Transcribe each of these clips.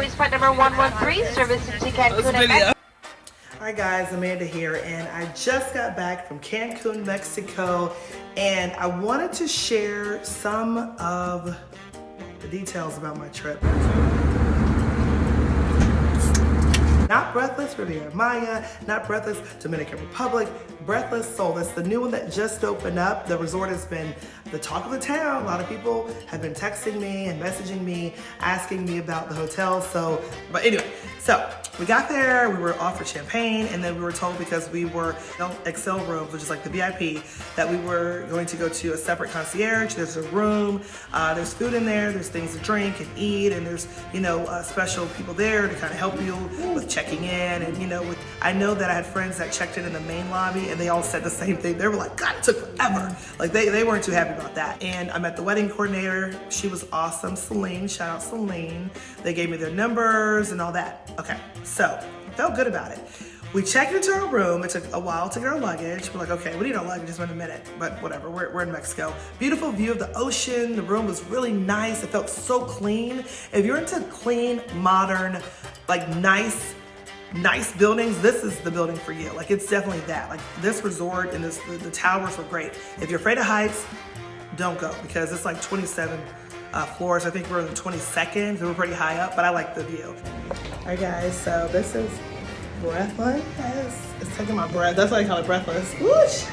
Police Part number 113, service to Cancun. Alright guys, Amanda here, and I just got back from Cancun, Mexico, and I wanted to share some of the details about my trip. Not Breathless Riviera Maya, not Breathless Dominican Republic, Breathless Soul. That's the new one that just opened up. The resort has been the talk of the town. A lot of people have been texting me and messaging me, asking me about the hotel. But anyway, so we got there, we were offered champagne, and then we were told because we were Excel rooms, which is like the VIP, that we were going to go to a separate concierge. There's a room, there's food in there, there's things to drink and eat, and there's, special people there to kind of help you with checking in. And, I know that I had friends that checked in the main lobby, and they all said the same thing. They were like, God, it took forever. Like they weren't too happy about that. And I met the wedding coordinator. She was awesome, Celine, shout out Celine. They gave me their numbers and all that. Okay, so felt good about it. We checked into our room. It took a while to get our luggage. We're like, okay, we need our luggage just in a minute, but whatever, we're in Mexico. Beautiful view of the ocean. The room was really nice. It felt so clean. If you're into clean, modern, like nice buildings, this is the building for you. Like, it's definitely that. Like, this resort and the towers were great. If you're afraid of heights, don't go, because it's like 27 floors. I think we're in the 22nd, so we're pretty high up, but I like the view. All right, guys, so this is Breathless. It's taking my breath. That's why I call it Breathless. Whoosh!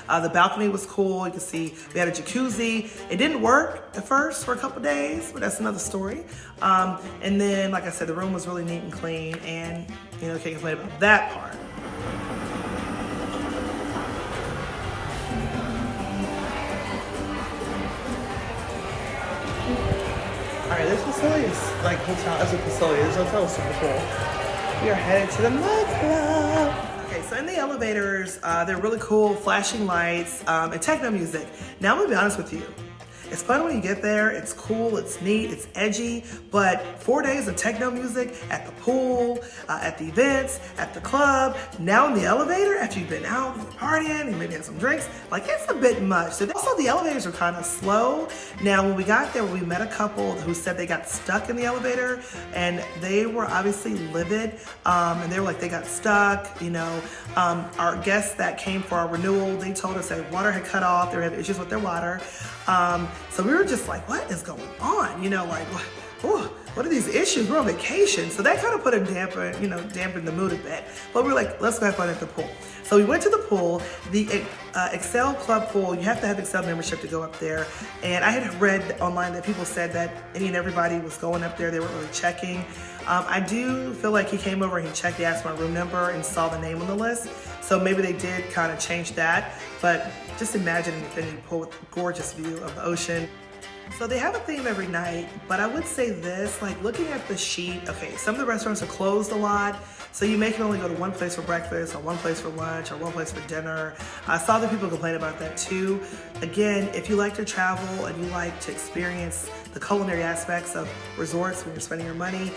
The balcony was cool. You can see we had a jacuzzi. It didn't work at first for a couple days, but that's another story. And then, like I said, the room was really neat and clean, and can't complain about that part. All right, this facility is like hotel as a facility. This hotel is super cool. We are headed to the nightclub. Okay, so in the elevators, they're really cool, flashing lights, and techno music. Now, I'm gonna be honest with you. It's fun when you get there, it's cool, it's neat, it's edgy, but 4 days of techno music at the pool, at the events, at the club, now in the elevator after you've been out partying and maybe had some drinks, like, it's a bit much. So also the elevators are kind of slow. Now, when we got there, we met a couple who said they got stuck in the elevator, and they were obviously livid, and they were like, they got stuck. Our guests that came for our renewal, they told us that water had cut off, they had issues with their water. So we were just like, what is going on? What are these issues? We're on vacation. So that kind of put a dampened the mood a bit. But we were like, let's go have fun at the pool. So we went to the pool, the Excel Club pool. You have to have Excel membership to go up there. And I had read online that people said that any and everybody was going up there. They weren't really checking. I do feel like he came over and he checked, he asked my room number and saw the name on the list. So maybe they did kind of change that. But just imagine an infinity pool with a gorgeous view of the ocean. So they have a theme every night, but I would say this, like looking at the sheet, okay, some of the restaurants are closed a lot, so you may can only go to one place for breakfast or one place for lunch or one place for dinner. I saw that people complain about that too. Again, if you like to travel and you like to experience the culinary aspects of resorts when you're spending your money,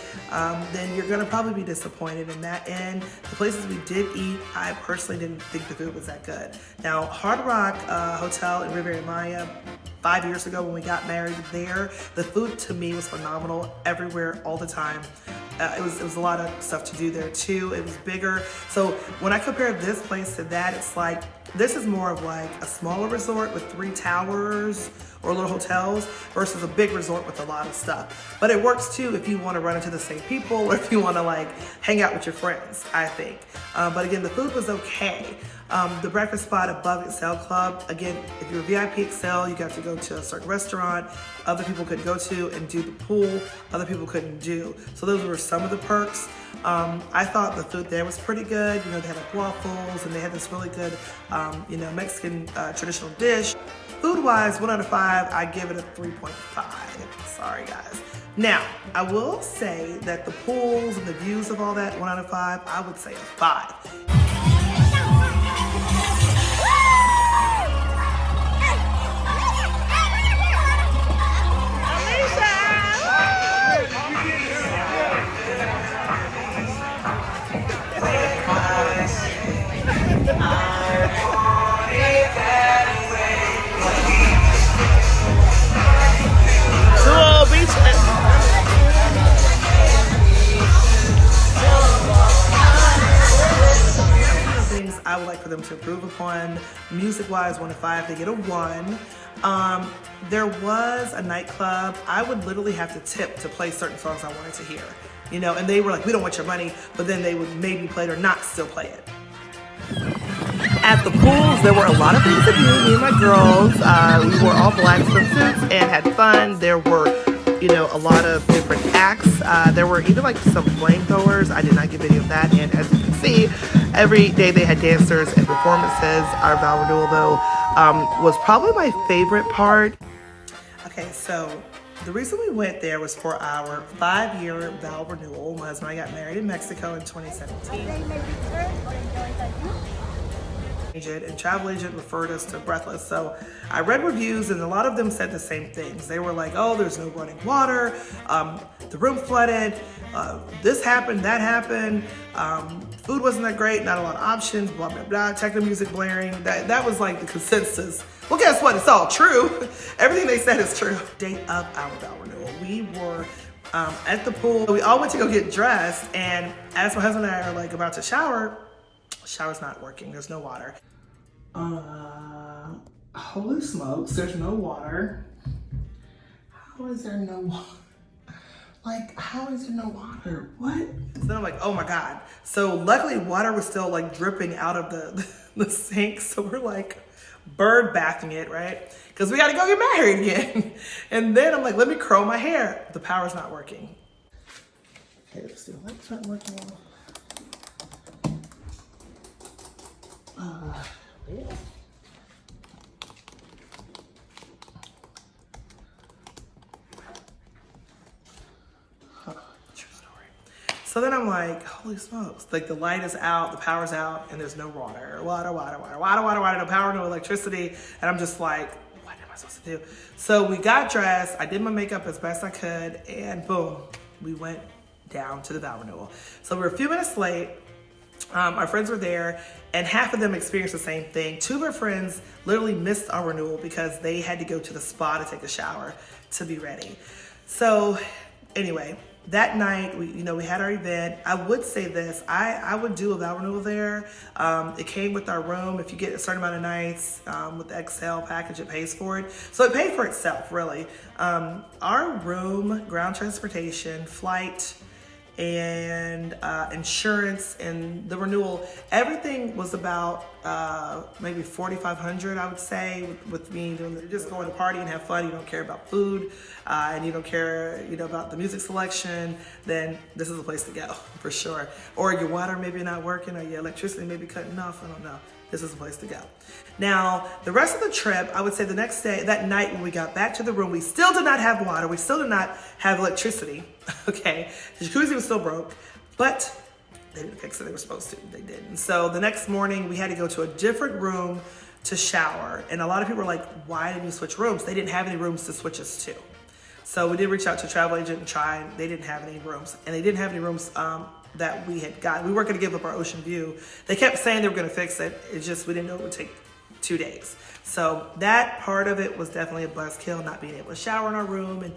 then you're gonna probably be disappointed in that end. The places we did eat, I personally didn't think the food was that good. Now, Hard Rock Hotel in Riviera Maya, 5 years ago when we got married there, the food to me was phenomenal everywhere, all the time. It was a lot of stuff to do there too. It was bigger. So when I compare this place to that, it's like, this is more of like a smaller resort with 3 towers or little hotels versus a big resort with a lot of stuff. But it works too if you want to run into the same people or if you want to like hang out with your friends, I think. But again, the food was okay. The breakfast spot above Excel Club, again, if you're a VIP Excel, you got to go to a certain restaurant other people could go to and do the pool, other people couldn't do. So those were some of the perks. I thought the food there was pretty good. They had like waffles and they had this really good, Mexican traditional dish. Food-wise, 1 out of 5, I give it a 3.5. Sorry, guys. Now, I will say that the pools and the views of all that, 1 out of 5, I would say a 5. to improve upon. Music-wise, 1 to 5, they get a 1. There was a nightclub. I would literally have to tip to play certain songs I wanted to hear, you know, and they were like, we don't want your money, but then they would maybe play it or not still play it. At the pools, there were a lot of things to do. Me and my girls, we wore all black swimsuits and had fun. There were, you know, a lot of different acts. There were even like some flamethrowers. I did not get video of that. And as you can see, every day they had dancers and performances. Our vow renewal, though, was probably my favorite part. Okay, so the reason we went there was for our 5-year vow renewal. My husband and I got married in Mexico in 2017. And travel agent referred us to Breathless. So I read reviews and a lot of them said the same things. They were like, oh, there's no running water, the room flooded, this happened, that happened, food wasn't that great, not a lot of options, blah, blah, blah, techno music blaring. That was like the consensus. Well, guess what? It's all true. Everything they said is true. Day of our vow renewal, we were at the pool. We all went to go get dressed, and as my husband and I are like about to shower, shower's not working, there's no water. Holy smokes, there's no water. How is there no water? Like, how is there no water? What? So then I'm like, oh my God. So luckily water was still like dripping out of the sink. So we're like bird bathing it, right? Because we gotta go get married again. And then I'm like, let me curl my hair. The power's not working. Okay, let's see, the light's not working. Yeah. True story. So then I'm like, holy smokes, like the light is out, the power's out, and there's no water, no power, no electricity. And I'm just like, what am I supposed to do? So we got dressed, I did my makeup as best I could, and boom, we went down to the vow renewal. So we were a few minutes late. Our friends were there, and half of them experienced the same thing. 2 of our friends literally missed our renewal because they had to go to the spa to take a shower to be ready. So anyway, that night, we had our event. I would say this, I would do a vow renewal there. It came with our room. If you get a certain amount of nights with the XL package, it pays for it. So it paid for itself, really. Our room, ground transportation, flight, and insurance and the renewal, everything was about maybe $4,500, I would say, with me doing just going to party and have fun. You don't care about food, and you don't care, about the music selection, then this is the place to go for sure. Or your water maybe not working, or your electricity maybe cutting off, I don't know. This is the place to go. Now, the rest of the trip, I would say the next day, that night when we got back to the room, we still did not have water. We still did not have electricity, okay? The jacuzzi was still broke, but they didn't fix it. They were supposed to. They didn't. So the next morning, we had to go to a different room to shower. And a lot of people were like, why didn't you switch rooms? They didn't have any rooms to switch us to. So we did reach out to a travel agent and try, and they didn't have any rooms. And they didn't have any rooms that we had got. We weren't gonna give up our ocean view. They kept saying they were gonna fix it. It's just, we didn't know it would take 2 days. So that part of it was definitely a buzzkill, not being able to shower in our room and,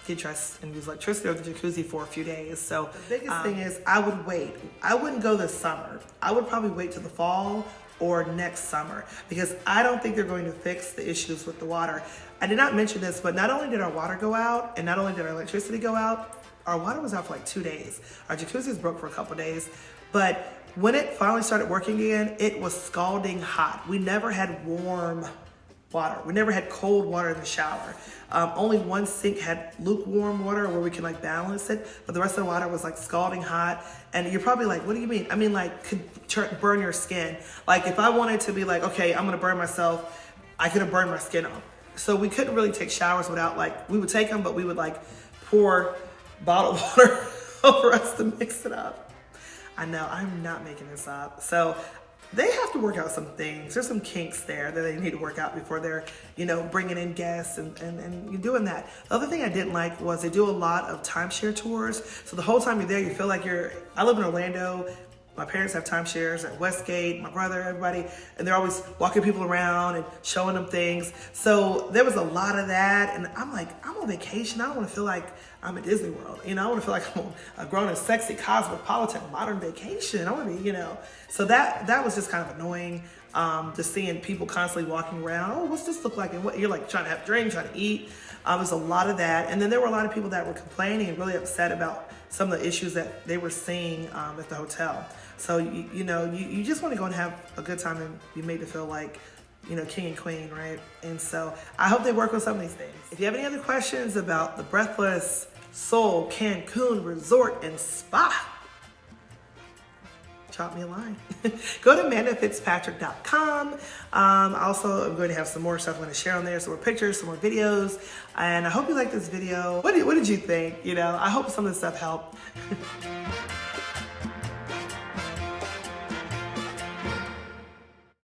get dressed and use electricity or the jacuzzi for a few days. So the biggest thing is I would wait. I wouldn't go this summer. I would probably wait till the fall or next summer, because I don't think they're going to fix the issues with the water. I did not mention this, but not only did our water go out and not only did our electricity go out, our water was out for like 2 days. Our jacuzzi was broke for a couple days, but when it finally started working again, it was scalding hot. We never had warm water. We never had cold water in the shower. Only one sink had lukewarm water where we can like balance it, but the rest of the water was like scalding hot. And you're probably like, what do you mean? I mean, like, could burn your skin. Like if I wanted to be like, okay, I'm gonna burn myself, I could have burned my skin off. So we couldn't really take showers without we would take them, but we would like pour bottled water over us to mix it up. I know, I'm not making this up. So they have to work out some things. There's some kinks there that they need to work out before they're, bringing in guests and doing that. The other thing I didn't like was they do a lot of timeshare tours. So the whole time you're there, you feel like I live in Orlando, My parents have timeshares at Westgate, my brother, everybody, and they're always walking people around and showing them things. So there was a lot of that, and I'm like, I'm on vacation. I don't want to feel like I'm at Disney World. You know, I want to feel like I'm on a grown and sexy, cosmopolitan, modern vacation. I want to be, you know. So that was just kind of annoying, just seeing people constantly walking around. Oh, what's this look like? And what you're like trying to have a drink, trying to eat. There's a lot of that, and then there were a lot of people that were complaining and really upset about some of the issues that they were seeing at the hotel. So you just want to go and have a good time and be made to feel like, you know, king and queen, right? And so I hope they work with some of these things. If you have any other questions about the Breathless Soul Cancun Resort and Spa, drop me a line. Go to amandafitzpatrick.com. Also, I'm going to have some more stuff I'm going to share on there, some more pictures, some more videos, and I hope you liked this video. What did you think? You know, I hope some of this stuff helped.